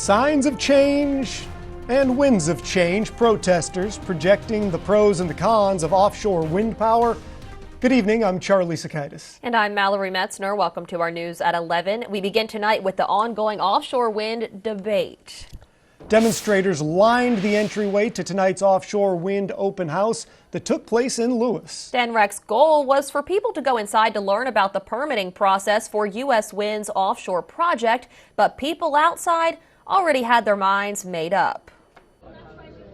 Signs of change and winds of change. Protesters projecting the pros and the cons of offshore wind power. Good evening, I'm Charlie Sakaitis. And I'm Mallory Metzner. Welcome to our news at 11. We begin tonight with the ongoing offshore wind debate. Demonstrators lined the entryway to tonight's offshore wind open house that took place in Lewes. DNREC's goal was for people to go inside to learn about the permitting process for US Wind's offshore project, but people outside already had their minds made up.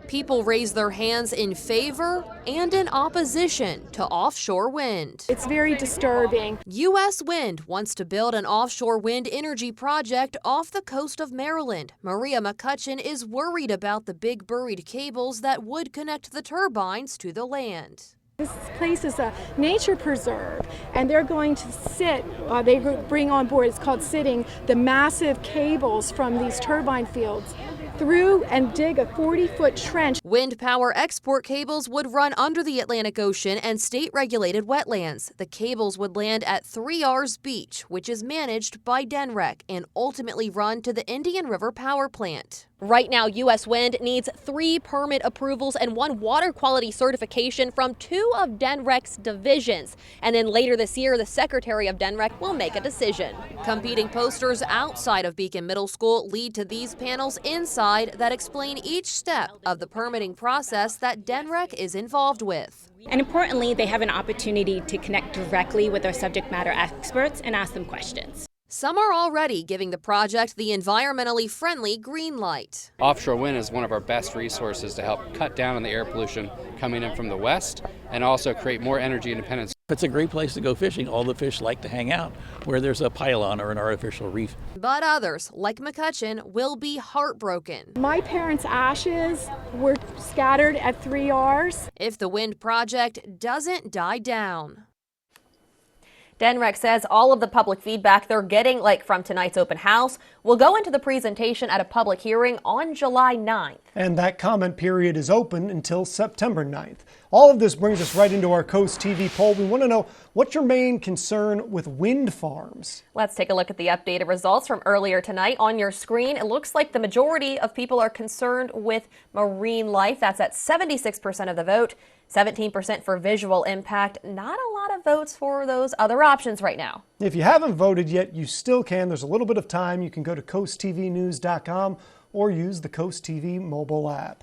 People raised their hands in favor and in opposition to offshore wind. It's very disturbing. US Wind wants to build an offshore wind energy project off the coast of Maryland. Maria McCutcheon is worried about the big buried cables that would connect the turbines to the land. This place is a nature preserve, and they're going to they bring on board, it's called sitting, the massive cables from these turbine fields through and dig a 40-foot trench. Wind power export cables would run under the Atlantic Ocean and state-regulated wetlands. The cables would land at 3 R's Beach, which is managed by DNREC, and ultimately run to the Indian River Power Plant. Right now, US Wind needs 3 permit approvals and 1 water quality certification from 2 of DNREC's divisions. And then later this year, the Secretary of DNREC will make a decision. Competing posters outside of Beacon Middle School lead to these panels inside that explain each step of the permitting process that DNREC is involved with. And importantly, they have an opportunity to connect directly with our subject matter experts and ask them questions. Some are already giving the project the environmentally friendly green light. Offshore wind is one of our best resources to help cut down on the air pollution coming in from the west and also create more energy independence. It's a great place to go fishing. All the fish like to hang out where there's a pylon or an artificial reef. But others, like McCutcheon, will be heartbroken. My parents' ashes were scattered at 3 R's. If the wind project doesn't die down. DNREC says all of the public feedback they're getting, like from tonight's open house, will go into the presentation at a public hearing on July 9th. And that comment period is open until September 9th. All of this brings us right into our Coast TV poll. We want to know, what's your main concern with wind farms? Let's take a look at the updated results from earlier tonight. On your screen, it looks like the majority of people are concerned with marine life. That's at 76% of the vote. 17% for visual impact. Not a lot of votes for those other options right now. If you haven't voted yet, you still can. There's a little bit of time. You can go to coasttvnews.com or use the Coast TV mobile app.